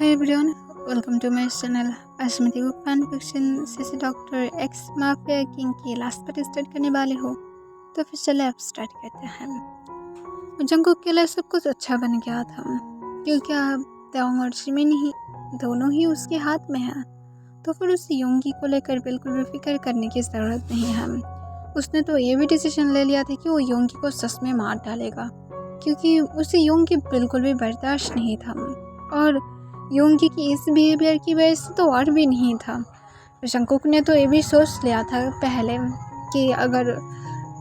Hi everyone, welcome to my channel. आज मैं देखो fan fiction CC doctor X mafia king की last part start करने वाले हो। तो फिर चले अब स्टार्ट करते हैं। जंगकुक के लिए सब कुछ अच्छा बन गया था क्योंकि अब ताओंग और जिमिन ही दोनों ही उसके हाथ में हैं। तो फिर उसे योंगी को लेकर बिल्कुल भी फिक्र करने की ज़रूरत नहीं है। उसने तो ये भी डिसीजन ले लिया था कि वो योंगी को सच में मार डालेगा क्योंकि उसे योंगी बिल्कुल भी बर्दाश्त नहीं था। और योंगी की इस बिहेवियर की वजह से तो और भी नहीं था। जंगकुक ने तो ये भी सोच लिया था पहले कि अगर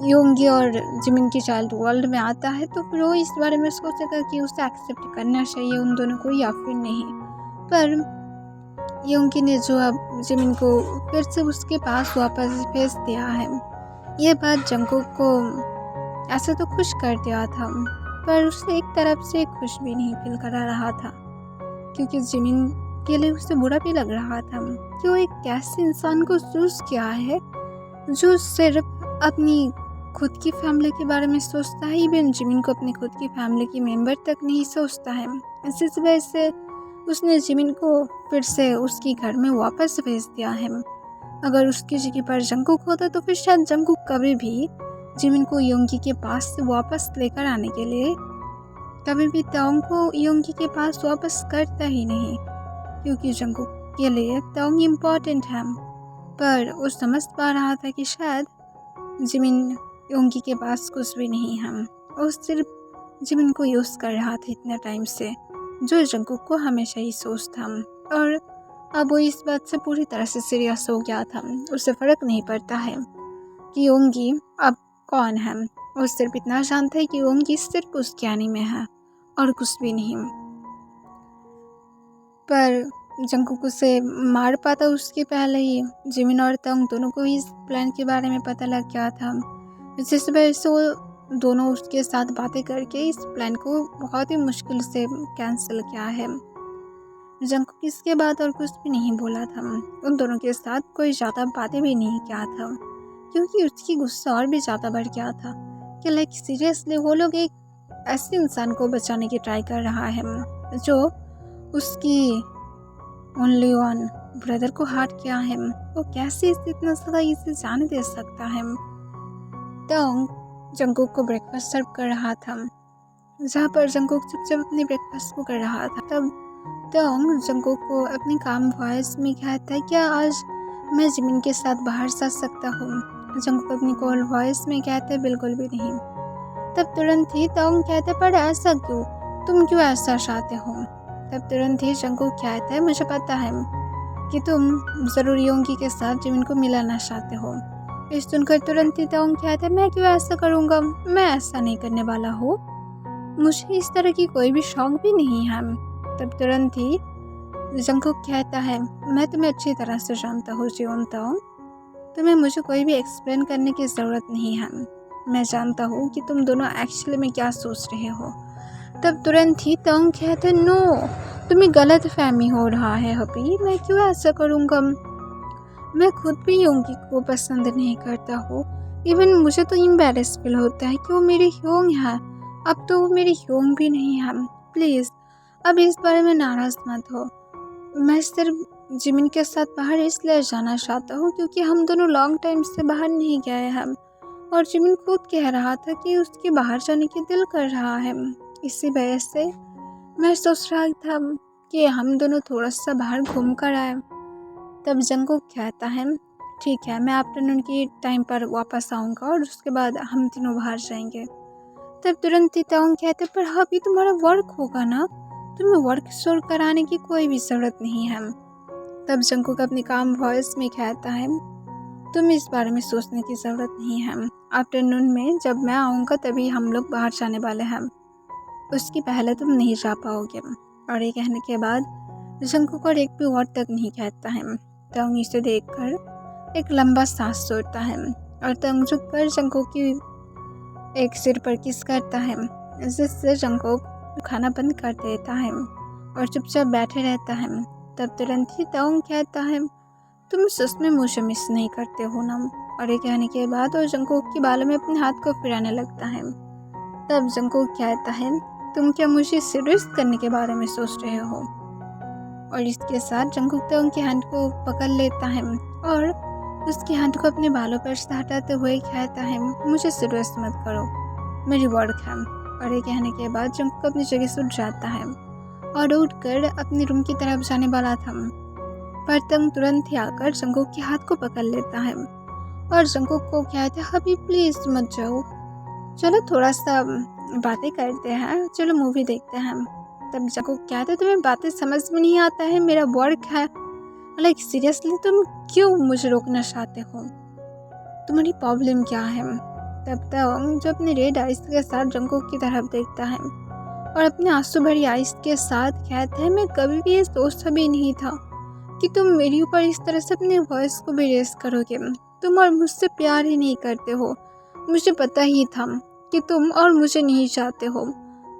योंगी और जिमिन की चाइल्ड वर्ल्ड में आता है तो फिर वो इस बारे में सोचेगा कि उसे एक्सेप्ट करना चाहिए उन दोनों को या फिर नहीं। पर योंगी ने जो अब जिमिन को फिर से उसके पास वापस भेज दिया है, ये बात जंगकुक को ऐसे तो खुश कर दिया था, पर उसे एक तरफ से खुश भी नहीं फील करा रहा था क्योंकि जिमिन के लिए उसे बुरा भी लग रहा था कि वो एक ऐसे इंसान को चूज किया है जो सिर्फ अपनी खुद की फैमिली के बारे में सोचता है। इवन जिमिन को अपनी खुद की फैमिली की मेंबर तक नहीं सोचता है। इसी वजह से उसने जिमिन को फिर से उसके घर में वापस भेज दिया है। अगर उसकी जगह पर जंगकुक होता तो फिर शायद जंगकुक कभी भी जिमिन को योंगी के पास से वापस लेकर आने के लिए कभी भी ताओंग को योंगी के पास वापस करता ही नहीं क्योंकि जंगकुक के लिए ताओंग इम्पोर्टेंट है। पर वो समझ पा रहा था कि शायद जिमिन योंगी के पास कुछ भी नहीं है। वो सिर्फ जिमिन को यूज़ कर रहा था इतना टाइम से, जो जंगकुक को हमेशा ही सोच था। और अब वो इस बात से पूरी तरह से सीरियस हो गया था। उसे फ़र्क नहीं पड़ता है कि योंगी अब कौन है। वो सिर्फ इतना जानता है कि योंगी सिर्फ उसके आने में है और कुछ भी नहीं। पर जंगकुक उसे मार पाता उसके पहले ही जिमिन और ताओंग दोनों को इस प्लान के बारे में पता लग गया था, जिस वजह से वो दोनों उसके साथ बातें करके इस प्लान को बहुत ही मुश्किल से कैंसिल किया है। जंगकुक इसके बाद और कुछ भी नहीं बोला था। उन दोनों के साथ कोई ज़्यादा बातें भी नहीं किया था क्योंकि उसकी गुस्सा और भी ज़्यादा बढ़ गया था कि लाइक सीरियसली वो लोग एक ऐसे इंसान को बचाने की ट्राई कर रहा है जो उसकी ओनली वन ब्रदर को हार्ट किया है। वो कैसे इसे इतना ज़्यादा इसे जाने दे सकता है। ताओंग जंगकुक को ब्रेकफास्ट सर्व कर रहा था, जहाँ पर जंगकुक चुपचाप अपने ब्रेकफास्ट को कर रहा था। तब ताओंग जंगकुक को अपनी काम वॉइस में कहता है, क्या आज मैं जिमिन के साथ बाहर जा सकता हूँ? जंगकुक अपनी कॉल वॉइस में कहता है, बिल्कुल भी नहीं। तब तुरंत ही ताओंग कहता है, पर ऐसा क्यों? तुम क्यों ऐसा चाहते हो? तब तुरंत ही जंगकुक कहता है, मुझे पता है कि तुम ज़रूर योंगी के साथ जिमिन को मिलाना चाहते हो। इस सुनकर तुरंत ही ताओंग कहता है, मैं क्यों ऐसा करूँगा? मैं ऐसा नहीं करने वाला हूँ। मुझे इस तरह की कोई भी शौक भी नहीं है। तब तुरंत ही जंगकुक कहता है, मैं तुम्हें अच्छी तरह से जानता हूँ जियोन ताओंग, तुम्हें मुझे कोई भी एक्सप्लेन करने की ज़रूरत नहीं है। मैं जानता हूँ कि तुम दोनों एक्चुअली में क्या सोच रहे हो। तब तुरंत ही ताओंग कहता है, नो, तुम्हें गलत फहमी हो रहा है हबी, मैं क्यों ऐसा करूँगा? मैं खुद भी योंगी को पसंद नहीं करता हूँ। इवन मुझे तो एम्बैरेस फील होता है कि वो मेरी ह्योंग है। अब तो वो मेरी ह्योंग भी नहीं है। प्लीज़ अब इस बारे में नाराज़ मत हो। मैं सिर्फ जिमिन के साथ बाहर इसलिए जाना चाहता हूँ क्योंकि हम दोनों लॉन्ग टाइम से बाहर नहीं गए हैं और जिमिन खुद कह रहा था कि उसके बाहर जाने की दिल कर रहा है। इसी वजह से मैं सोच रहा था कि हम दोनों थोड़ा सा बाहर घूम कर आए। तब जंगकुक कहता है, ठीक है, मैं आफ्टरनून की टाइम पर वापस आऊँगा और उसके बाद हम तीनों बाहर जाएंगे। तब तुरंत ही ताओंग कहते, पर अभी तुम्हारा वर्क होगा ना, तुम्हें वर्क शुरू कराने की कोई भी ज़रूरत नहीं है। तब जंगकुक अपनी काम वॉइस में कहता है, तुम इस बारे में सोचने की ज़रूरत नहीं है। आफ्टरनून में जब मैं आऊँगा तभी हम लोग बाहर जाने वाले हैं, उसके पहले तुम नहीं जा पाओगे। और ये कहने के बाद जंगकुक और एक भी वर्ड तक नहीं कहता है। ताओंग इसे देखकर एक लंबा सांस छोड़ता है और ताओंग झुककर जंगकुक की एक सिर पर किस करता है, जिससे जंगकुक खाना बंद कर देता है और चुपचाप बैठे रहता है। तब तुरंत ही ताओंग कहता है, तुम सच में मुझे मिस नहीं करते हो ना? और ये कहने के बाद वो जंगकुक के बालों में अपने हाथ को फिराने लगता है। तब जंगकुक कहता है, तुम क्या मुझे सीरियस करने के बारे में सोच रहे हो? और इसके साथ जंगकुक तोंग के हैंड को पकड़ लेता है और उसके हैंड को अपने बालों पर से हटाते हुए कहता है, मुझे सीरियस मत करो, मेरी वर्क है। और ये कहने के बाद जंगकुक अपनी जगह से उठ जाता है और उठकर अपने रूम की तरफ जाने वाला था, पर तंग तुरंत ही आकर जंगकुक के हाथ को पकड़ लेता है और जंगकुक को कहता है, अभी प्लीज मत जाओ, चलो थोड़ा सा बातें करते हैं, चलो मूवी देखते हैं। तब जंगकुक कहते, तुम्हें बातें समझ में नहीं आता है, मेरा वर्क है, लाइक सीरियसली तुम क्यों मुझे रोकना चाहते हो, तुम्हारी प्रॉब्लम क्या है। तब तक जो अपने रेड आइस के साथ जंगकुक की तरफ देखता है और अपने आंसू भरी आइस के साथ कहता है, मैं कभी भी ये सोचता भी नहीं था कि तुम मेरे ऊपर इस तरह से अपने वॉइस को भी रेस करोगे, तुम और मुझसे प्यार ही नहीं करते हो, मुझे पता ही था कि तुम और मुझे नहीं चाहते हो,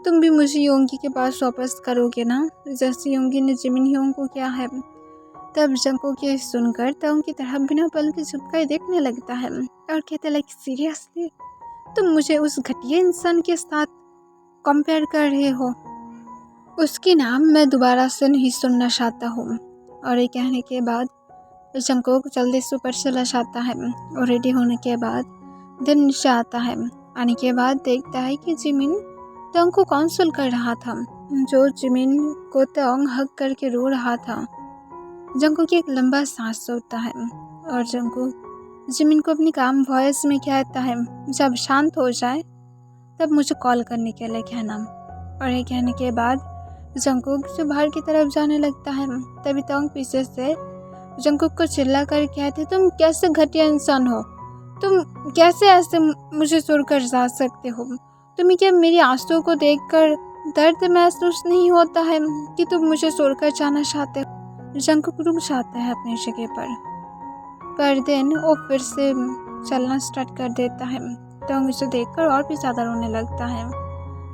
तुम भी मुझे योंगी के पास वापस करोगे ना, जैसे योंगी ने जिमिन ह्योंग को किया है। तब जंगकुक ये सुनकर तंग की तरफ बिना पल के झुककर देखने लगता है और कहता, लाइक सीरियसली तुम मुझे उस घटिया इंसान के साथ कंपेयर कर रहे हो, उसकी नाम मैं दोबारा से नहीं सुनना चाहता हूँ। और ये कहने के बाद जंगकुक जल्दी से ऊपर चला जाता है और रेडी होने के बाद दिन नीचे आता है। आने के बाद देखता है कि जिमिन तंग को काउंसिल कर रहा था, जो जिमिन को तंग हक करके रो रहा था। जंगकुक एक लंबा सांस छोड़ता है और जंगकुक जिमिन को अपनी काम वॉइस में कहता है, जब शांत हो जाए तब मुझे कॉल करने के लिए कहना। और ये कहने के बाद जंगकुक जो बाहर की तरफ जाने लगता है, तभी तंग पीछे से जंगकुक को चिल्ला कर कहते, तुम कैसे घटिया इंसान हो, तुम कैसे ऐसे मुझे छोड़कर जा सकते हो, तुम्हें क्या मेरी आंसुओं को देखकर दर्द महसूस नहीं होता है कि तुम मुझे छोड़कर जाना चाहते हो। जंगकुक रुक जाता है अपनी जगह पर देन वो फिर से चलना स्टार्ट कर देता है। तंग उसे देखकर और भी ज़्यादा रोने लगता है।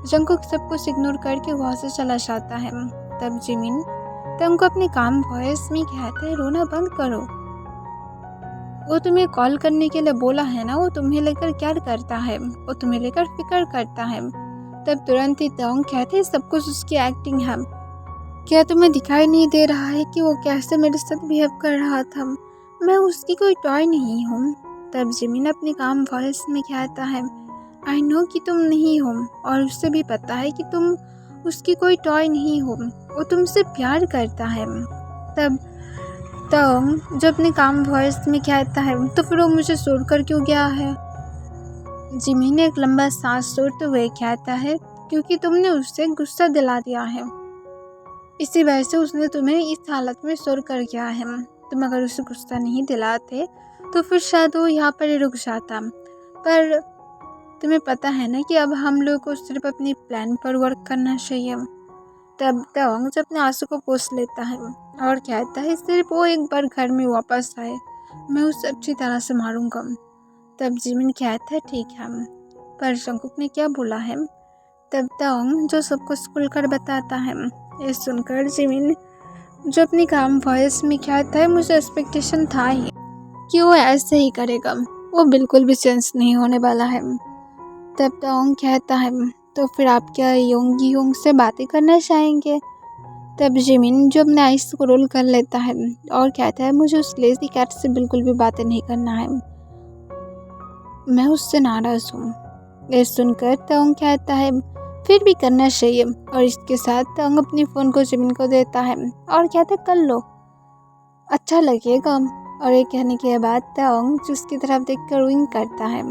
जंगकुक सब कुछ इग्नोर करके वहाँ से चला जाता है। तब जिमिन तंग को अपने काम वॉइस में कहते हैं, रोना बंद करो, वो तुम्हें कॉल करने के लिए बोला है ना, वो तुम्हें लेकर क्या करता है, वो तुम्हें लेकर फिक्र करता है। तब तुरंत ही तंग कहते हैं, सब कुछ उसकी एक्टिंग है, क्या तुम्हें दिखाई नहीं दे रहा है कि वो कैसे मेरे साथ बिहेव कर रहा था, मैं उसकी कोई टॉय नहीं हूँ। तब जिमिन अपने काम वॉइस में कहता है, आई नो कि तुम नहीं हो और उससे भी पता है कि तुम उसकी कोई टॉय नहीं हो, वो तुमसे प्यार करता है। तब तंग जो अपने काम वॉइस में कहता है, तो फिर वो मुझे छोड़कर क्यों गया है। जिमिन एक लंबा सांस छोड़ते हुए कहता है, क्योंकि तुमने उससे गुस्सा दिला दिया है, इसी वजह से उसने तुम्हें इस हालत में छोड़कर गया है। तुम अगर उसे गुस्सा नहीं दिलाते तो फिर शायद वो यहाँ पर ही रुक जाता, पर तुम्हें पता है ना कि अब हम लोग को सिर्फ अपनी प्लान पर वर्क करना चाहिए। तब तंग जो अपने आंसू को पोंछ लेता है और कहता है, सिर्फ वो एक बार घर में वापस आए, मैं उसे अच्छी तरह से मारूंगा। तब जिमिन कहता है, ठीक है, पर जंगकुक ने क्या बोला है। तब तंग जो सब कुछ खुलकर बताता है। ये सुनकर जिमिन जो अपनी काम वॉइस में कहता है, मुझे एक्सपेक्टेशन था ही कि वो ऐसे ही करेगा, वो बिल्कुल भी चेंज नहीं होने वाला है। तब तंग कहता है, तो फिर आप क्या योंगी योंग से बातें करना चाहेंगे। तब जिमिन जो अपने आइस को रोल कर लेता है और कहता है, मुझे उस लेज़ी कैट से बिल्कुल भी बातें नहीं करना है, मैं उससे नाराज़ हूँ। ये सुनकर तंग कहता है, फिर भी करना चाहिए। और इसके साथ तंग अपने फ़ोन को जिमिन को देता है और कहता है, कर लो, अच्छा लगेगा। और ये कहने के बाद तंग जिसकी तरफ देखकर विंक करता है।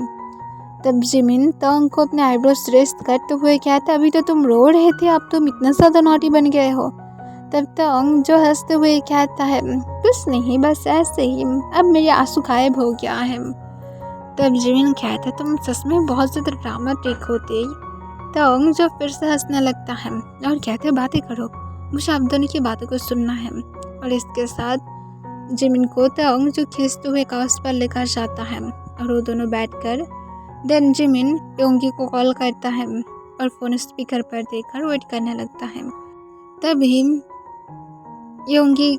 तब जिमिन तंग को अपने आईब्रोज रेस्ट करते हुए कहता है, अभी तो तुम रो रहे थे, अब तुम इतना ज़्यादा नॉटी बन गए हो। तब तंग जो हंसते हुए कहता है, कुछ नहीं, बस ऐसे ही, अब मेरे आंसू गायब हो गया है। तब जिमिन कहता है, तुम सच में बहुत ज़्यादा ड्रामेटिक होते। तंग जो फिर से हंसने लगता है और कहते हैं, बातें करो, मुझे आप दोनों की बातों को सुनना है। और इसके साथ जिमिन को तंग जो खींचते हुए काउच पर लेकर जाता है और वो दोनों बैठकर देन जिमिन योंगी को कॉल करता है और फ़ोन स्पीकर पर देकर वेट करने लगता है। तभी योंगी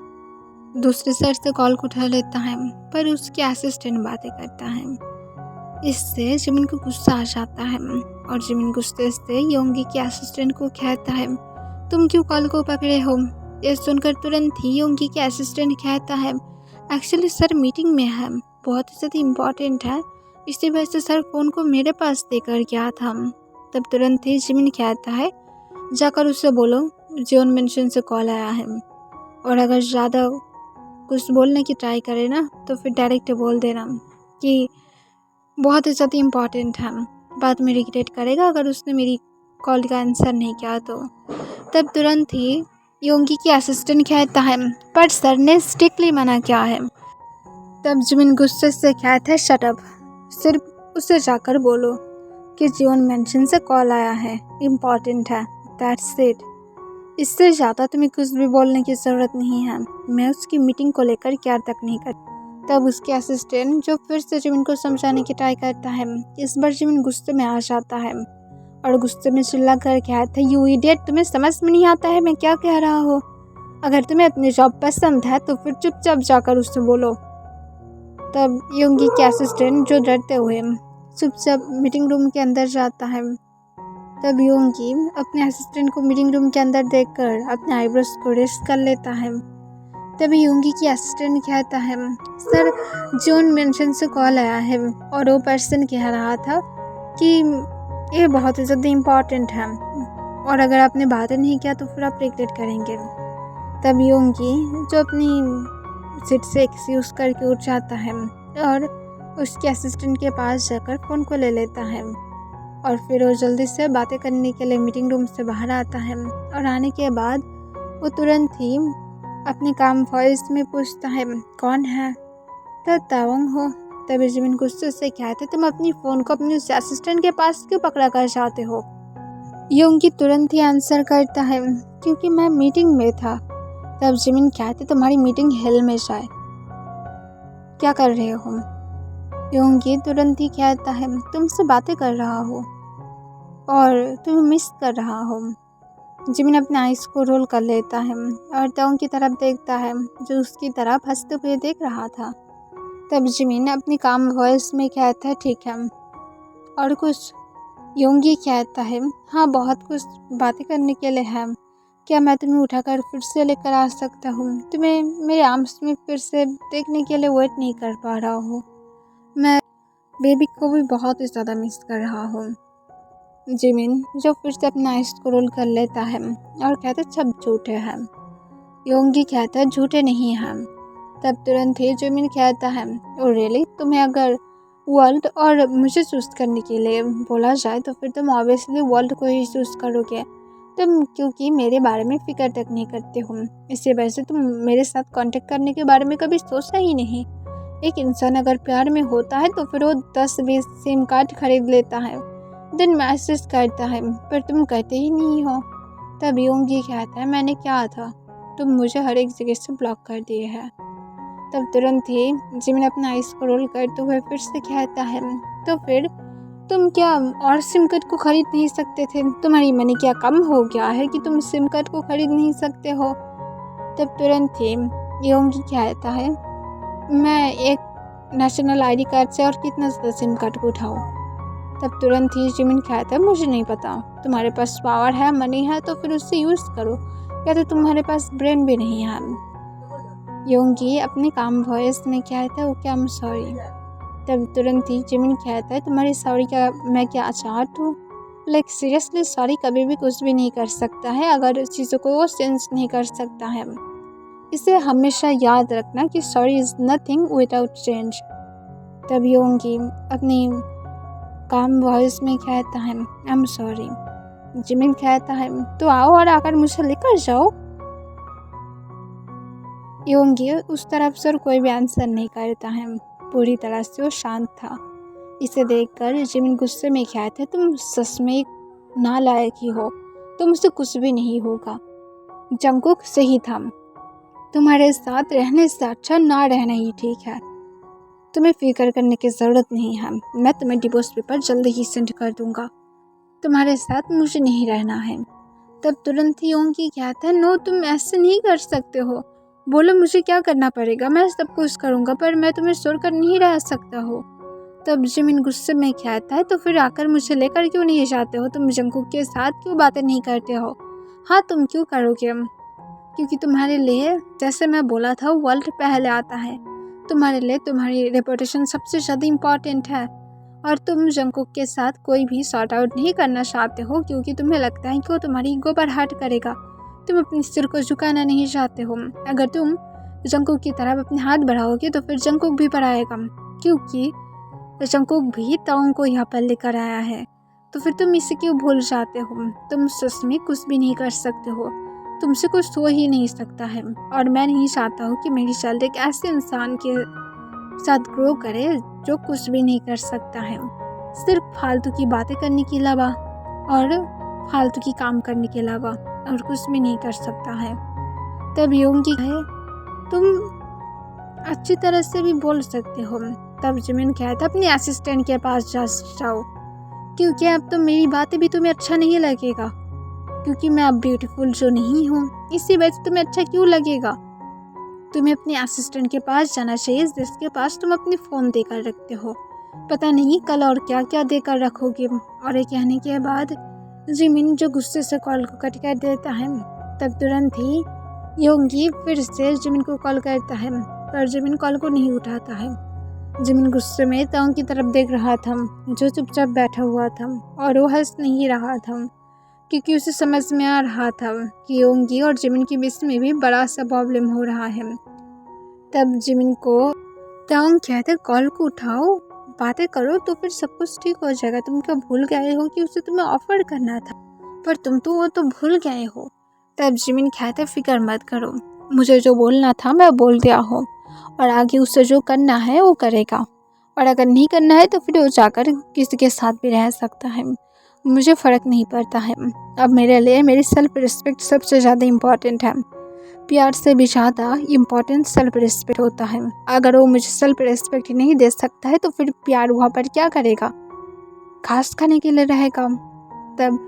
दूसरे साइड से कॉल को उठा लेता है, पर उसके असिस्टेंट बातें करता है। इससे जिमिन को गुस्सा आ जाता है और जिमिन गुस्से से योंगी के असिस्टेंट को कहता है, तुम क्यों कॉल को पकड़े हो, ये सुनकर तुरंत ही योंगी के असिस्टेंट कहता है, एक्चुअली सर मीटिंग में है, बहुत ही ज़्यादा इम्पोर्टेंट है, इसी वजह से सर फ़ोन को मेरे पास देकर गया था। तब तुरंत ही जिमिन कहता है, जाकर उससे बोलो जियोन मेंशन से कॉल आया है, और अगर ज़्यादा कुछ बोलने की ट्राई करे ना तो फिर डायरेक्ट बोल देना कि बहुत ही ज़्यादा इम्पॉर्टेंट है, बाद में रिग्रेट करेगा अगर उसने मेरी कॉल का आंसर नहीं किया तो। तब तुरंत ही योंगी की असिस्टेंट कहता है, पर सर ने स्ट्रिक्टली मना किया है। तब जिमिन गुस्से से कहता है, शट अप, सिर्फ उसे जाकर बोलो कि जियोन मेंशन से कॉल आया है, इम्पॉर्टेंट है, दैट्स इट। इससे ज़्यादा तुम्हें कुछ भी बोलने की ज़रूरत नहीं है, मैं उसकी मीटिंग को लेकर केयर तक नहीं करती। तब उसके असिस्टेंट जो फिर से जिमिन को समझाने की ट्राई करता है, इस बार जिमिन गुस्से में आ जाता है और गुस्से में चिल्ला कर कहता है, यू इडियट, तुम्हें समझ में नहीं आता है मैं क्या कह रहा हूँ? अगर तुम्हें अपनी जॉब पसंद है तो फिर चुपचाप जाकर उससे बोलो। तब योंगी के असिस्टेंट जो डरते हुए चुपचाप मीटिंग रूम के अंदर जाता है। तब योंगी अपने असिस्टेंट को मीटिंग रूम के अंदर देखकर अपने आईब्रोज को रेस कर लेता है। तभी योंगी की असिस्टेंट कहता है, सर जियोन मेंशन से कॉल आया है और वो पर्सन कह रहा था कि ये बहुत ही ज़्यादा इम्पॉर्टेंट है और अगर आपने बातें नहीं किया तो फिर आप रिग्रेट करेंगे। तब योंगी जो अपनी सीट से एक्सक्यूज करके उठ जाता है और उसके असिस्टेंट के पास जाकर फ़ोन को ले लेता है और फिर वो जल्दी से बातें करने के लिए मीटिंग रूम से बाहर आता है और आने के बाद वो तुरंत ही अपने काम वॉइस में पूछता है, कौन है? तो तावंग हो। तभी जिमिन गुस्से से कहते, तुम अपनी फ़ोन को अपने उस असिस्टेंट के पास क्यों पकड़ा कर जाते हो? योंगी तुरंत ही आंसर करता है, क्योंकि मैं मीटिंग में था। तब जिमिन कहते, तुम्हारी मीटिंग हेल में जाए, क्या कर रहे हो? योंगी तुरंत ही कहता है, तुमसे बातें कर रहा हो और तुम्हें मिस कर रहा हो। जिमिन अपने आइस को रोल कर लेता है और ताओंग की तरफ देखता है जो उसकी तरफ हंसते हुए देख रहा था। तब जिमिन अपनी काम वॉइस में कहता है, ठीक है, और कुछ? योंगी कहता है, हाँ बहुत कुछ बातें करने के लिए है, क्या मैं तुम्हें उठाकर फिर से लेकर आ सकता हूँ? तुम्हें मेरे आर्म्स में फिर से देखने के लिए वेट नहीं कर पा रहा हूँ, मैं बेबी को भी बहुत ही ज़्यादा मिस कर रहा हूँ। जिमिन जो फिर से अपना आइस को रोल कर लेता है और कहता है, सब झूठे हैं। योंगी कहता है, झूठे नहीं हैं। तब तुरंत ही जिमिन कहता है, ओ रियली, तुम्हें अगर वर्ल्ड और मुझे चूज़ करने के लिए बोला जाए तो फिर तुम ऑब्वियसली वर्ल्ड को ही चूज़ करोगे, तुम क्योंकि मेरे बारे में फ़िक्र तक नहीं करते हो, इसी वजह से तुम मेरे साथ कांटेक्ट करने के बारे में कभी सोचा ही नहीं। एक इंसान अगर प्यार में होता है तो फिर वो 10-20 सिम कार्ड खरीद लेता है, दिन मैसेज करता है, पर तुम कहते ही नहीं हो। तब योंगी कहता है, मैंने क्या था, तुम मुझे हर एक जगह से ब्लॉक कर दिए है। तब तुरंत ही जिमिन अपना आइस को रोल करते हुए फिर से कहता है, तो फिर तुम क्या और सिम कार्ड को खरीद नहीं सकते थे? तुम्हारी मनी क्या कम हो गया है कि तुम सिम कार्ड को खरीद नहीं सकते हो? तब तुरंत ही योंगी कहता है, मैं एक नेशनल आईडी कार्ड से और कितना ज़्यादा सिम कार्ड को उठाऊँ? तब तुरंत ही जिमिन कहता है, मुझे नहीं पता, तुम्हारे पास पावर है, मनी है तो फिर उससे यूज़ करो, या तो तुम्हारे पास ब्रेन भी नहीं है। योंगी अपने काम वॉइस में कहता है, ओके आई एम सॉरी। तब तुरंत ही जिमिन कहता है, तुम्हारी सॉरी का मैं क्या चाहत हूँ? लाइक सीरियसली सॉरी कभी भी कुछ भी नहीं कर सकता है अगर चीज़ों को वो सेंस नहीं कर सकता है। इसे हमेशा याद रखना कि sorry is nothing without change. तब योंगी अपनी काम वॉइस में कहता है, आई एम सॉरी। जिमिन कहता है, तो आओ और आकर मुझे लेकर जाओ। योंगी उस तरफ से कोई भी आंसर नहीं करता है, पूरी तरह से वो शांत था। इसे देखकर जिमिन गुस्से में कहता है, तुम सच में नालायक ही हो, तुमसे कुछ भी नहीं होगा। जंगकुक सही था, तुम्हारे साथ रहने से अच्छा ना रहना ही ठीक है। तुम्हें फिक्र करने की ज़रूरत नहीं है, मैं तुम्हें डिवोर्स पेपर जल्दी ही सेंड कर दूंगा, तुम्हारे साथ मुझे नहीं रहना है। तब तुरंत ही योंगी कहता है, नो तुम ऐसे नहीं कर सकते हो, बोलो मुझे क्या करना पड़ेगा, मैं सब कुछ करूँगा, पर मैं तुम्हें छोड़कर नहीं रह सकता हो। तब जिमिन गुस्से में कहता है, तो फिर आकर मुझे लेकर क्यों नहीं जाते हो? तुम जंगकुक के साथ क्यों बातें नहीं करते हो? हाँ तुम क्यों करोगे? क्योंकि तुम्हारे लिए, जैसे मैं बोला था, वर्ल्ड पहले आता है। तुम्हारे लिए तुम्हारी रेपुटेशन सबसे ज़्यादा इम्पॉर्टेंट है और तुम जंगकुक के साथ कोई भी सॉर्ट आउट नहीं करना चाहते हो क्योंकि तुम्हें लगता है कि वो तुम्हारी ईगो पर हर्ट करेगा। तुम अपने सिर को झुकाना नहीं चाहते हो। अगर तुम जंगकुक की तरफ अपने हाथ बढ़ाओगे तो फिर जंगकुक भी बढ़ाएगा, क्योंकि जंगकुक भी ताओंग को यहाँ पर लेकर आया है। तो फिर तुम इसे क्यों भूल जाते हो? तुम सच में कुछ भी नहीं कर सकते हो, तुमसे कुछ हो ही नहीं सकता है। और मैं नहीं चाहता हूँ कि मेरी चाइल्ड एक ऐसे इंसान के साथ ग्रो करे जो कुछ भी नहीं कर सकता है, सिर्फ फालतू की बातें करने के अलावा और फालतू की काम करने के अलावा और कुछ भी नहीं कर सकता है। तब योंगी है, तुम अच्छी तरह से भी बोल सकते हो। तब जिमिन कहता अपने असिस्टेंट के पास जाओ, क्योंकि अब तो मेरी बातें भी तुम्हें अच्छा नहीं लगेगा, क्योंकि मैं अब ब्यूटीफुल जो नहीं हूँ, इसी वजह से तुम्हें अच्छा क्यों लगेगा। तुम्हें अपने असिस्टेंट के पास जाना चाहिए जिसके पास तुम अपनी फ़ोन देकर रखते हो। पता नहीं कल और क्या क्या देकर रखोगे। और ये कहने के बाद जिमिन जो गुस्से से कॉल को कट कर देता है, तब तुरंत ही योंगी फिर से जिमिन को कॉल करता है, पर जिमिन कॉल को नहीं उठाता है। जिमिन गुस्से में ताओंग की तरफ देख रहा था जो चुपचाप बैठा हुआ था, और वो हंस नहीं रहा था क्योंकि उसे समझ में आ रहा था कि योंगी और जिमिन के बीच में भी बड़ा सा प्रॉब्लम हो रहा है। तब जिमिन को ताओंग कहते कॉल को उठाओ, बातें करो तो फिर सब कुछ ठीक हो जाएगा। तुम क्या भूल गए हो कि उसे तुम्हें ऑफर करना था, पर तुम तो वो तो भूल गए हो। तब जिमिन कहते फिक्र मत करो, मुझे जो बोलना था मैं बोल दिया हो, और आगे उसे जो करना है वो करेगा, और अगर नहीं करना है तो फिर वो जाकर किसी के साथ भी रह सकता है, मुझे फ़र्क नहीं पड़ता है। अब मेरे लिए मेरी सेल्फ रिस्पेक्ट सबसे ज़्यादा इम्पॉर्टेंट है। प्यार से भी ज़्यादा इम्पॉर्टेंट सेल्फ रिस्पेक्ट होता है। अगर वो मुझे सेल्फ रिस्पेक्ट नहीं दे सकता है तो फिर प्यार वहाँ पर क्या करेगा, घास खाने के लिए रहेगा। तब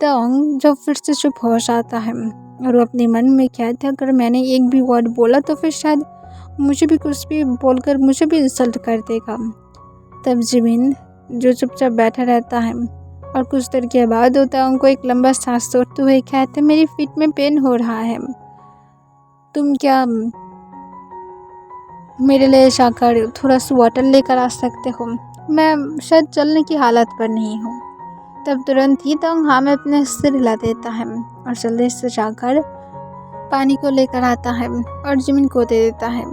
ताओंग जब फिर से चुप हो जाता है और वो अपने मन में कहता है अगर मैंने एक भी वर्ड बोला तो फिर शायद मुझे भी कुछ भी बोलकर मुझे भी इंसल्ट कर देगा। तब जिमिन जो चुपचाप बैठा रहता है और कुछ देर के बाद ताओंग को एक लंबा सांस छोड़ते हुए कहते मेरी फीट में पेन हो रहा है, तुम क्या मेरे लिए जाकर थोड़ा सा वाटर लेकर आ सकते हो, मैं शायद चलने की हालत पर नहीं हूँ। तब तुरंत ही ताओंग हाँ में अपने सिर हिला देता है और जल्दी से जाकर पानी को लेकर आता है और जिमिन को दे देता है।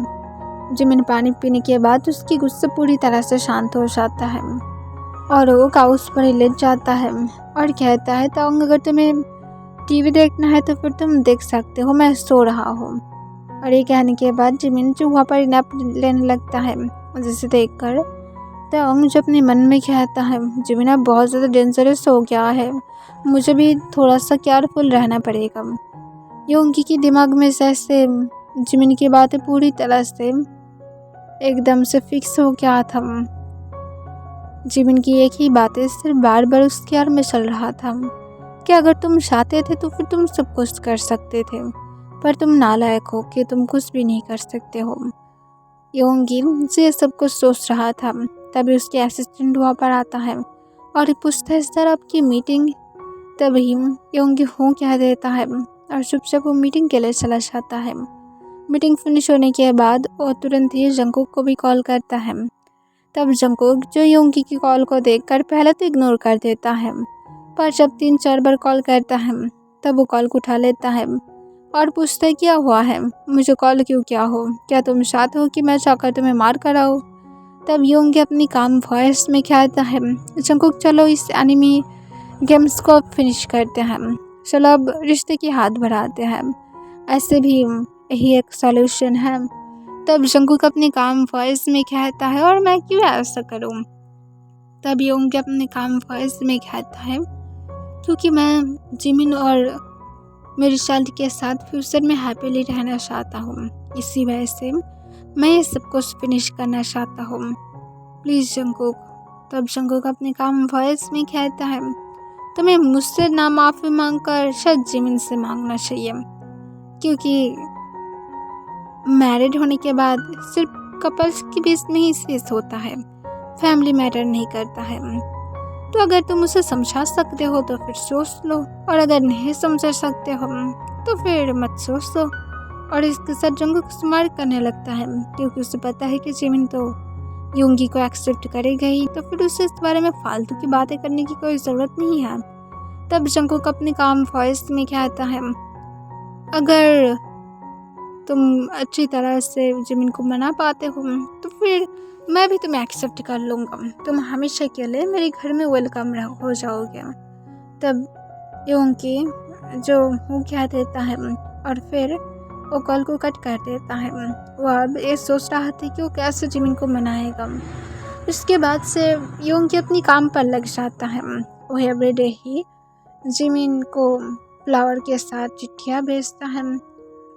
जिमिन पानी पीने के बाद उसकी गुस्सा पूरी तरह से शांत हो जाता है और वो काउस पर लेट जाता है और कहता है ताओंग अगर तुम्हें टीवी देखना है तो फिर तुम देख सकते हो, मैं सो रहा हूँ। और ये कहने के बाद जिमिन जो वहाँ पर नैप लेने लगता है, जिसे देखकर ताओंग जो अपने मन में कहता है जिमिन अब बहुत ज़्यादा डेंजरस हो गया है, मुझे भी थोड़ा सा केयरफुल रहना पड़ेगा। योंगी के दिमाग में जैसे जिमिन की बातें पूरी तरह से एकदम से फिक्स हो गया था। जिमिन की एक ही बातें सिर्फ बार बार उसके यार में चल रहा था कि अगर तुम चाहते थे तो फिर तुम सब कुछ कर सकते थे, पर तुम नालायक हो कि तुम कुछ भी नहीं कर सकते हो। योंगी से सब कुछ सोच रहा था, तभी उसके असिस्टेंट वहाँ पर आता है और पूछता है सर आपकी मीटिंग। तभी योंगी हो कह देता है और चुपचाप वो मीटिंग के लिए चला जाता है। मीटिंग फिनिश होने के बाद वो तुरंत ही जंगकुक को भी कॉल करता है। तब जंगकुक जो योंगी की कॉल को देखकर पहले तो इग्नोर कर देता है, पर जब 3-4 बार कॉल करता है तब वो कॉल को उठा लेता है और पूछता है क्या हुआ है, मुझे कॉल क्यों किया हो, क्या तुम चाहते हो कि मैं जाकर तुम्हें मार कर आऊँ। तब योंगी अपनी काम वॉइस में कहता है जंगकुक चलो इस एनिमी गेम्स को अब फिनिश करते हैं, चलो अब रिश्ते की हाथ बढ़ाते हैं, ऐसे भी यही एक सॉल्यूशन है। तब जंगकुक अपने काम वॉइस में कहता है और मैं क्यों ऐसा करूं। तब योंगी अपने काम वॉइस में कहता है क्योंकि मैं जिमिन और मेरी चाइल्ड के साथ फ्यूचर में हैप्पीली रहना चाहता हूँ, इसी वजह से मैं ये सब कुछ फिनिश करना चाहता हूँ, प्लीज़ जंगकुक। तब जंगकुक अपने काम वॉइस में कहता है तुम्हें मुझसे ना माफ़ी मांगकर शायद जिमिन से मांगना चाहिए, क्योंकि मैरिड होने के बाद सिर्फ कपल्स के बीच में ही सेक्स होता है, फैमिली मैटर नहीं करता है। तो अगर तुम उसे समझा सकते हो तो फिर सोच लो, और अगर नहीं समझा सकते हो तो फिर मत सोच लो। और इसके साथ जंगकुक स्मार्ट करने लगता है, क्योंकि उसे पता है कि जिमिन तो योंगी को एक्सेप्ट करेगा ही, तो फिर उसे इस बारे में फालतू की बातें करने की कोई ज़रूरत नहीं है। तब जंगकुक अपने काम वॉइस में कहता है, अगर तुम अच्छी तरह से जिमिन को मना पाते हो तो फिर मैं भी तुम्हें एक्सेप्ट कर लूँगा, तुम हमेशा के लिए मेरे घर में वेलकम हो जाओगे। तब योंगी जो वो कह देता है और फिर वो कॉल को कट कर देता है। वो अब ये सोच रहा था कि वो कैसे जिमिन को मनाएगा। उसके बाद से योंगी अपनी काम पर लग जाता है। वो एवरीडे ही जिमिन को फ्लावर के साथ चिट्ठियाँ भेजता है,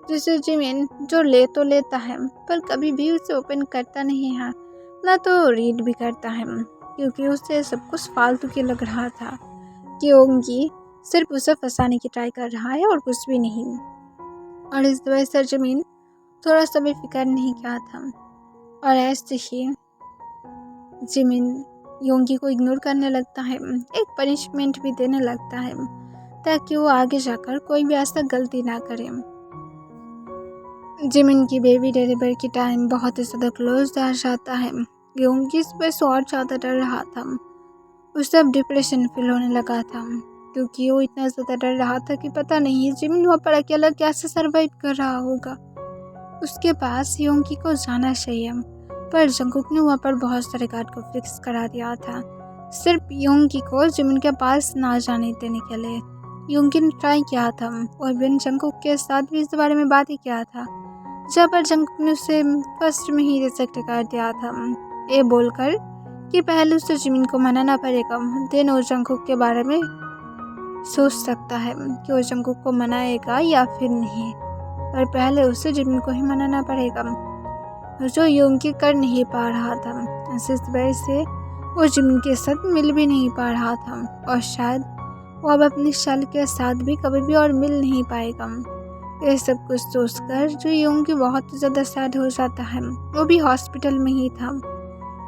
जिसे जिमिन जो ले तो लेता है पर कभी भी उसे ओपन करता नहीं है, ना तो रीड भी करता है, क्योंकि उसे सब कुछ फालतू के लग रहा था कि योंगी सिर्फ उसे फंसाने की ट्राई कर रहा है और कुछ भी नहीं। और इस वजह से जिमिन थोड़ा सा भी फिक्र नहीं किया था, और ऐसे ही जिमिन योंगी को इग्नोर करने लगता है, एक पनिशमेंट भी देने लगता है ताकि वो आगे जाकर कोई भी ऐसा गलती ना करे। जिमिन की बेबी डिलीवरी की टाइम बहुत ही ज़्यादा क्लोज आ जाता है। योंगी इस पर और ज़्यादा डर रहा था। उसे अब डिप्रेशन फील होने लगा था, क्योंकि वो इतना ज़्यादा डर रहा था कि पता नहीं जिमिन वहाँ पर अकेला कैसे सर्वाइव कर रहा होगा। उसके पास योंगी को जाना चाहिए, पर जंगकुक ने वहाँ पर बहुत सारे गार्ड को फिक्स करा दिया था, सिर्फ योंगी को जिमिन के पास ना जाने देने के लिए। योंगी ने ट्राई किया था और बिन जंगकुक के साथ भी इस बारे में बात ही किया था, जहाँ पर जंगकुक ने उसे फर्स्ट में ही रिजेक्ट कर दिया था, ये बोलकर कि पहले उसे जिमिन को मनाना पड़ेगा, देन वो जंगकुक के बारे में सोच सकता है कि वो जंगकुक को मनाएगा या फिर नहीं, पर पहले उसे जिमिन को ही मनाना पड़ेगा, जो योंगी कर नहीं पा रहा था। इस वजह से वो जिमिन के साथ मिल भी नहीं पा रहा था, और शायद वो अब अपनी शाल के साथ भी कभी भी और मिल नहीं पाएगा। ये सब कुछ सोचकर जो योंगी बहुत ज़्यादा सैड हो जाता है। वो भी हॉस्पिटल में ही था,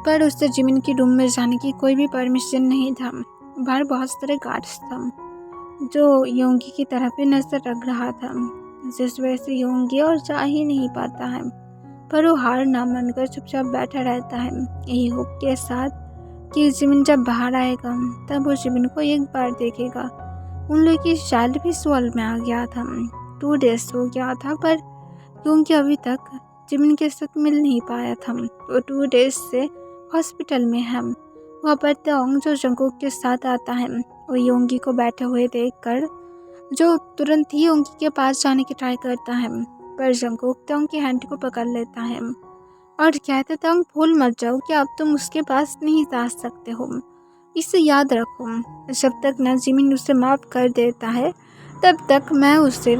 पर उससे जिमिन की रूम में जाने की कोई भी परमिशन नहीं था। बाहर बहुत सारे गार्ड्स था जो योंगी की तरफ ही नजर रख रहा था, जिस वजह से योंगी और जा ही नहीं पाता है, पर वो हार ना मानकर चुपचाप बैठा रहता है, यही होप के साथ कि जिमिन जब बाहर आएगा तब वो जिमिन को एक बार देखेगा। उन लोगों की चाइल्ड भी सवाल में आ गया था, 2 डेज हो गया था, पर योंगी अभी तक जिमिन के साथ मिल नहीं पाया था। वो 2 डेज से हॉस्पिटल में है। वहाँ पर तोंग जो जंगकुक के साथ आता है, वो योंगी को बैठे हुए देखकर जो तुरंत ही योंगी के पास जाने की ट्राई करता है, पर जंगकुक तोंग की हैंड को पकड़ लेता है और कहते तोंग भूल मत जाओ कि अब तुम उसके पास नहीं जा सकते हो, इसे याद रखो। जब तक न जिमिन उसे माफ़ कर देता है तब तक मैं उसे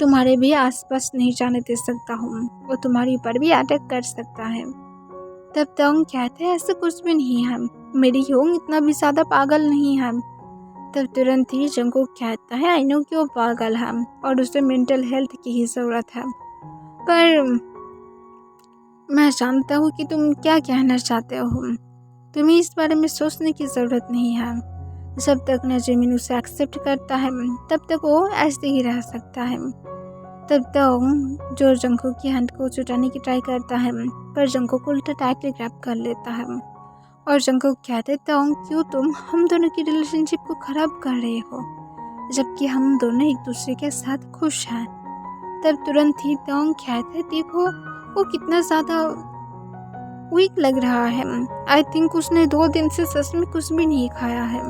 तुम्हारे भी आसपास नहीं जाने दे सकता हूँ, वो तुम्हारे ऊपर भी अटैक कर सकता है। तब तोंग कहते हैं ऐसे कुछ भी नहीं है, मेरी योंग इतना भी ज़्यादा पागल नहीं है। तब तुरंत ही जंगकुक कहता है आई नो कि वो पागल है और उसे मेंटल हेल्थ की ही ज़रूरत है, पर मैं जानता हूँ कि तुम क्या कहना चाहते हो, तुम्हें इस बारे में सोचने की ज़रूरत नहीं है। जब तक न जिमिन उसे एक्सेप्ट करता है तब तक वो ऐसे ही रह सकता है। तब तक जो जंगकुक की हैंड को छुटाने की ट्राई करता है, पर जंगकुक उल्टा टाइटली ग्रैब कर लेता है और जंगकुक कहते तोंग क्यों तुम हम दोनों की रिलेशनशिप को ख़राब कर रहे हो, जबकि हम दोनों एक दूसरे के साथ खुश हैं। तब तुरंत ही तोंग कहते देखो वो कितना ज़्यादा वीक लग रहा है, आई थिंक उसने 2 दिन से सच में कुछ भी नहीं खाया है,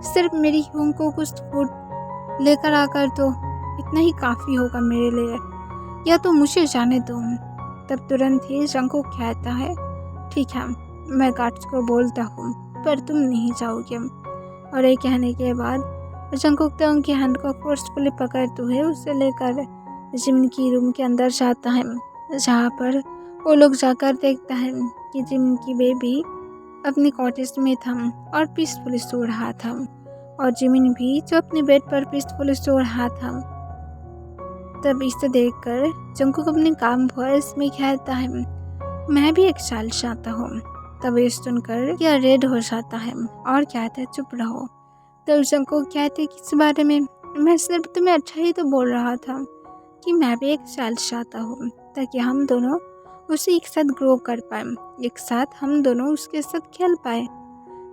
सिर्फ मेरी योंग को कुछ फूड लेकर आकर तो इतना ही काफ़ी होगा मेरे लिए, या तो मुझे जाने दो। तब तुरंत ही जंगकुक कहता है ठीक है मैं गार्ड्स को बोलता हूँ, पर तुम नहीं जाओगे। और ये कहने के बाद जंगकुक तोंग की हैंड को फोर्सफुली पकड़ते हुए उसे लेकर जिमिन की रूम के अंदर जाता है, जहाँ पर वो लोग जाकर देखता है कि जिमिन की बेबी अपनी कॉटेज में था और पीसफुली सो रहा था, और जिमिन भी जो अपने बेड पर पीसफुली सो रहा था। तब इसे देखकर जंगकुक अपने काम वॉइस में कहता है मैं भी एक चाइल्ड चाहता हूँ, तब ये सुनकर क्या रेड हो जाता है और कहते हैं चुप रहो। तब जंगकुक कहते हैं किस बारे में, मैं सिर्फ तुम्हें अच्छा ही तो बोल रहा था कि मैं भी एक चाइल्ड चाहता हूँ ताकि हम दोनों उसे एक साथ ग्रो कर पाए, एक साथ हम दोनों उसके साथ खेल पाए।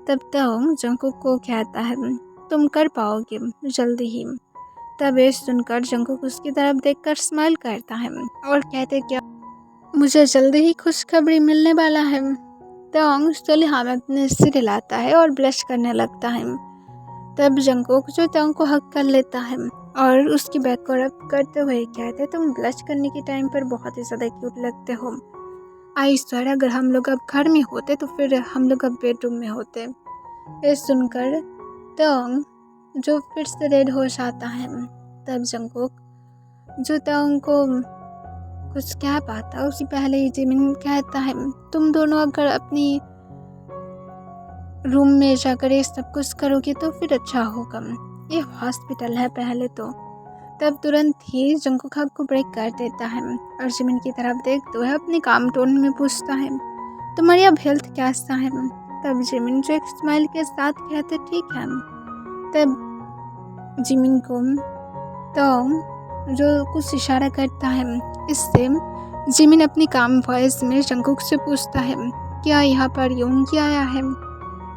तब तक जंगकुक को कहता है तुम कर पाओगे जल्दी ही। तब ये सुनकर जंगकुक उसकी तरफ देखकर स्माइल करता है और कहते क्या मुझे जल्दी ही खुशखबरी मिलने वाला है। तोंग स्लोली हाथ में अपने सिर हिलाता है और ब्लश करने लगता है। तब जंगकुक जो तोंग को हक कर लेता है और उसकी बैक को रब करते हुए कहते तुम ब्लश करने के टाइम पर बहुत ही ज़्यादा क्यूट लगते हो। आई स्वेयर अगर हम लोग अब घर में होते तो फिर हम लोग अब बेडरूम में होते। ये सुनकर तोंग जो फिर से रेड हो जाता है। तब जंगकुक जो तोंग को कुछ कह पाता उससे पहले ही जिमिन कहता है तुम दोनों अगर अपनी रूम में जाकर ये सब कुछ करोगे तो फिर अच्छा होगा, ये हॉस्पिटल है पहले तो। तब तुरंत ही जंगकुक हक को ब्रेक कर देता है और जिमिन की तरफ देखते हुए अपने काम टोन में पूछता है तुम्हारी अब हेल्थ कैसा है। तब जिमिन जो एक स्माइल के साथ कहते ठीक है। तब जिमिन को तो जो कुछ इशारा करता है, इससे जिमिन अपनी काम वॉइस में जंगकुक से पूछता है क्या यहाँ पर योंगी आया है।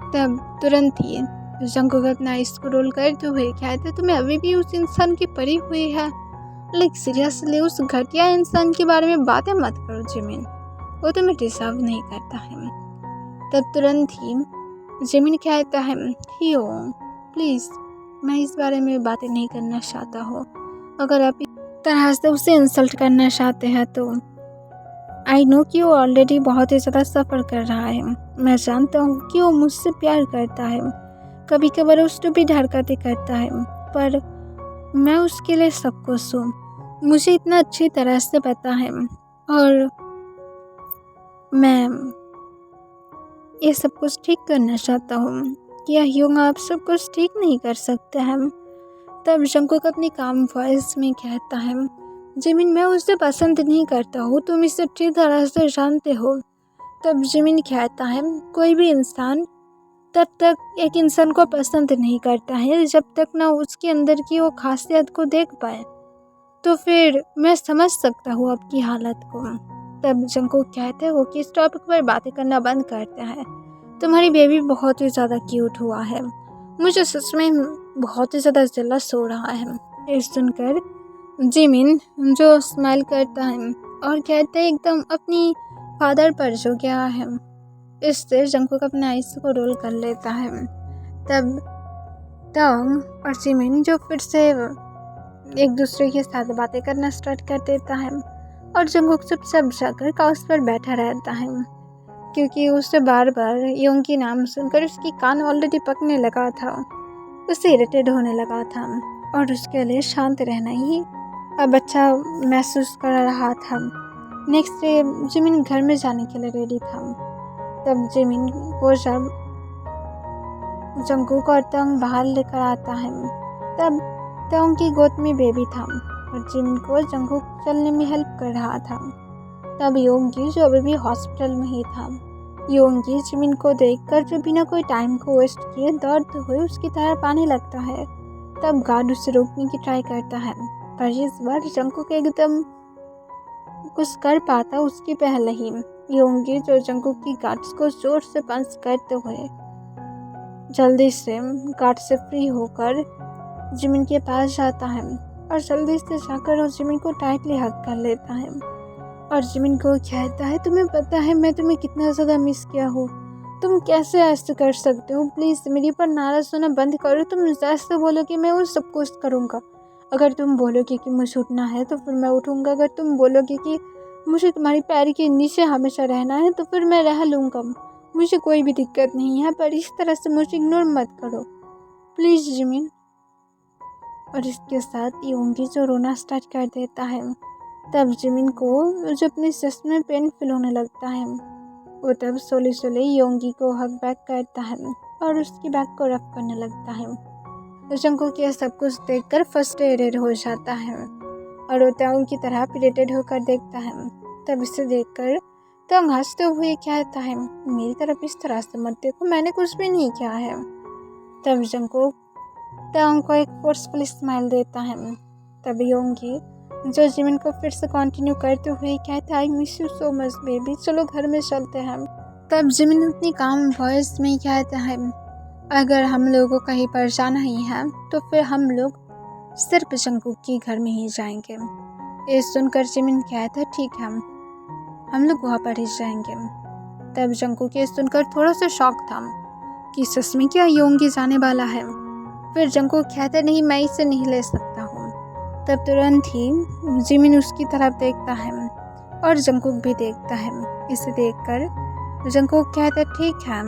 तब तुरंत ही जंगकुक अपना आइस को रोल करते हुए कहते तुम्हें अभी भी उस इंसान की पड़ी हुई है, लाइक सीरियसली उस घटिया इंसान के बारे में बातें मत करो जिमिन, वो तुम्हें डिजर्व नहीं करता है। तब तुरंत ही जिमिन कहता है हियो प्लीज़ मैं इस बारे में बातें नहीं करना चाहता हूँ, अगर आप इस तरह से उसे इंसल्ट करना चाहते हैं तो आई नो कि वो ऑलरेडी बहुत ही ज़्यादा सफ़र कर रहा है, मैं जानता हूँ कि वो मुझसे प्यार करता है, कभी कभार उसको भी हरकतें करता है, पर मैं उसके लिए सब कुछ हूँ, मुझे इतना अच्छी तरह से पता है और मैं ये सब कुछ ठीक करना चाहता हूँ। क्या ह्योंग आप सब कुछ ठीक नहीं कर सकते हैं। तब जंगकुक अपनी काम वॉइस में कहता है जिमिन मैं उसे पसंद नहीं करता हूँ, तुम इसे अच्छी तरह से जानते हो। तब जिमिन कहता है कोई भी इंसान तब तक एक इंसान को पसंद नहीं करता है जब तक ना उसके अंदर की वो खासियत को देख पाए, तो फिर मैं समझ सकता हूँ आपकी हालत को। तब जंगकुक कहते हो कि इस टॉपिक पर बातें करना बंद करते हैं, तुम्हारी बेबी बहुत ही ज़्यादा क्यूट हुआ है, मुझे सच में बहुत ही ज़्यादा जेलस हो रहा है। ये सुनकर जिमिन जो स्माइल करता है और कहते हैं एकदम अपनी फादर पर जो गया है। इससे जंगकुक अपने आइस को रोल कर लेता है। तब तोंग और जिमिन जो फिर से एक दूसरे के साथ बातें करना स्टार्ट कर देता है और जंगकुक चुपचाप जाकर काउच पर बैठा रहता है, क्योंकि उसे बार बार योंग की नाम सुनकर उसकी कान ऑलरेडी पकने लगा था, उसे इरिटेट होने लगा था और उसके लिए शांत रहना ही अब अच्छा महसूस कर रहा था। नेक्स्ट डे जिमिन घर में जाने के लिए रेडी था। तब जिमिन को जब जंगकुक और तोंग बाहर लेकर आता है, तब तोंग की गोद में बेबी था और जिमिन को जंगकुक चलने में हेल्प कर रहा था। तब योंगी जो अभी भी हॉस्पिटल में ही था, योंगी जिमिन को देखकर जो बिना कोई टाइम को वेस्ट किए दौड़ते हुए उसकी तरफ आने लगता है। तब गार्ड उसे रोकने की ट्राई करता है, पर इस बार जंगकुक एकदम कुछ कर पाता उसके पहले ही योंगी जो जंगकुक की गार्ड्स को जोर से पंच करते हुए जल्दी से गार्ड से फ्री होकर जिमिन के पास जाता है और जल्दी से जाकर वो जिमिन को टाइटली हग कर लेता है और जिमिन को कहता है तुम्हें पता है मैं तुम्हें कितना ज़्यादा मिस किया हूँ, तुम कैसे ऐसे कर सकते हो, प्लीज़ मेरे पर नाराज़ होना बंद करो, तुम जैसे बोलोगे मैं वो सब कुछ करूँगा, अगर तुम बोलोगे कि मुझे उठना है तो फिर मैं उठूँगा, अगर तुम बोलोगे कि मुझे तुम्हारी पैर के नीचे हमेशा रहना है तो फिर मैं रह लूँगा, मुझे कोई भी दिक्कत नहीं है, पर इस तरह से मुझे इग्नोर मत करो प्लीज़ जिमिन। और इसके साथ योंगी जो रोना स्टार्ट कर देता है। तब जिमिन को जो अपने चेस्ट में पेन फील होने लगता है, वो तब सोले सोले योंगी को हग बैक करता है और उसकी बैक को रफ करने लगता है। तो जंगकुक ये सब कुछ देखकर फ्रस्ट्रेटेड हो जाता है और वो तोंग की तरह इरिटेट होकर देखता है। तब इसे देखकर तंग हंसते हुए कहता है, मेरी तरफ इस तरह से मत देखो, मैंने कुछ भी नहीं किया है। तब जंगकुक तंग को एक फोर्सफुल स्माइल देता है। तब योंगी जो जिमिन को फिर से कंटिन्यू करते हुए कहता है, I miss you so much baby, चलो घर में चलते हैं। तब जिमिन अपनी काम वॉइस में कहता है, अगर हम लोगों को कहीं पर जाना ही है तो फिर हम लोग सिर्फ जंगकुक के घर में ही जाएंगे। ये सुनकर जिमिन कहता है, ठीक है हम लोग वहाँ पर ही जाएंगे। तब जंगकुक ये सुनकर थोड़ा सा शॉक था कि सच में क्या योंगी जाने वाला है। फिर जंगकुक कहता है, नहीं मैं इसे नहीं ले सकता हूँ। तब तुरंत ही जिमिन उसकी तरफ देखता है और जंगकुक भी देखता है। इसे देखकर जंगकुक कहता है, ठीक है,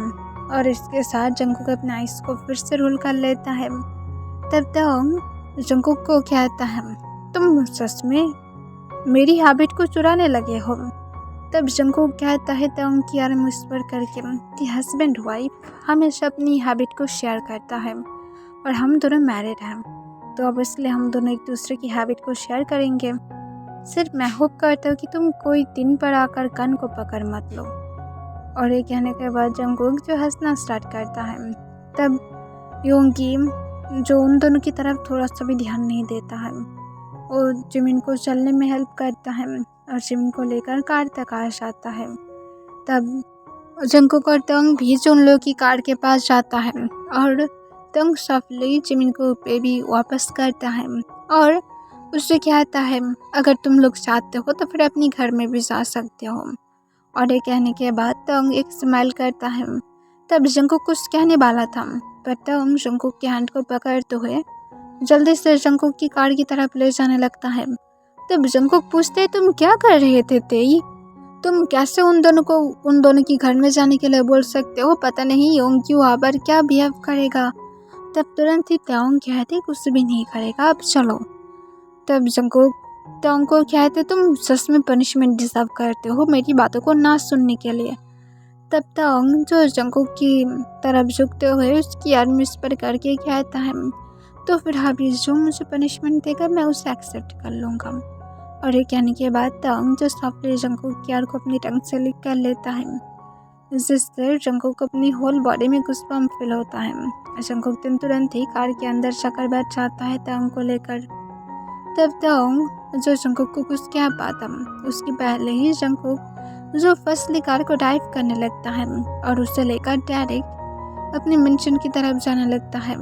और इसके साथ जंगकुक अपने आइस को फिर से रोल कर लेता है। तब तक जंगकुक को कहता है, तुम सच में मेरी हैबिट को चुराने लगे हो। तब जंगकुक कहता है तंग की आर्म विस्पर करके कि हस्बैंड वाइफ हमेशा अपनी हैबिट को शेयर करता है और हम दोनों मैरिड हैं, तो अब इसलिए हम दोनों एक दूसरे की हैबिट को शेयर करेंगे। सिर्फ मैं होप करता हूँ कि तुम कोई दिन पर आकर गन को पकड़ मत लो। और ये कहने के बाद जंगकुक जो हंसना स्टार्ट करता है। तब योंगी जो उन दोनों की तरफ थोड़ा सा भी ध्यान नहीं देता है, वो जिमिन को चलने में हेल्प करता है और जिमिन को लेकर कार तक आ जाता है। तब जंगकुक और तंग भी जो उन लोगों की कार के पास जाता है और तंग सफली जिमिन को बेबी वापस करता है और उससे कहता है, अगर तुम लोग चाहते हो तो फिर अपनी घर में भी जा सकते हो। और ये कहने के बाद तंग एक स्माइल करता है। तब जंगकुक कुछ कहने वाला था पर तंग जंगकुक के हैंड को पकड़ते हुए जल्दी से जंगकुक की कार की तरफ ले जाने लगता है। तब जंगकुक पूछते हैं, तुम क्या कर रहे थे तेई? तुम कैसे उन दोनों की घर में जाने के लिए बोल सकते हो? पता नहीं योंगी वहाँ पर क्या बिहेव करेगा। तब तुरंत ही तंग कहते, कुछ भी नहीं करेगा, अब चलो। तब जंगकुक तंग को कहते, तुम सच में पनिशमेंट डिजर्व करते हो मेरी बातों को ना सुनने के लिए। तब तंग जो जंगकुक की तरफ झुकते हुए उसकी आर्म पर करके कहता है, तो फिर हाबी जो मुझे पनिशमेंट देगा मैं उसे एक्सेप्ट कर लूँगा। और ये कहने के बाद तंग जो सॉफ्टली जंगकुक की आर को अपनी टंग से लिक कर लेता है, जिससे जंगकुक को अपनी होल बॉडी में गुस्पम्प फील होता है। जंगकुक तुरंत ही कार के अंदर जाकर बैठ जाता है तंग को लेकर। तब तंग जो जंगकुक को कुछ कह पाता उसके पहले ही जंगकुक जो फर्स्टली कार को ड्राइव करने लगता है और उसे लेकर डायरेक्ट अपने मेंशन की तरफ जाने लगता है।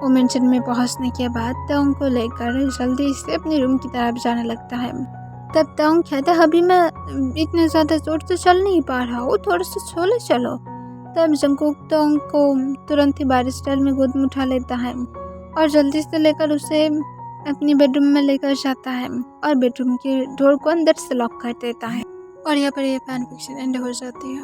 वो मेंशन में पहुंचने के बाद तंग को लेकर जल्दी से अपने रूम की तरफ जाने लगता है। तब तंग कहता है, अभी मैं इतने ज़्यादा जोर से चल नहीं पा रहा हूँ, थोड़ा सा छोले चलो। तब जंगकुक तंग को तुरंत ही बैरिस्टर में गोद में उठा लेता है और जल्दी से लेकर उसे अपनी बेडरूम में लेकर जाता है और बेडरूम के डोर को अंदर से लॉक कर देता है। और यहाँ पर ये फैन फिक्शन एंड हो जाती है।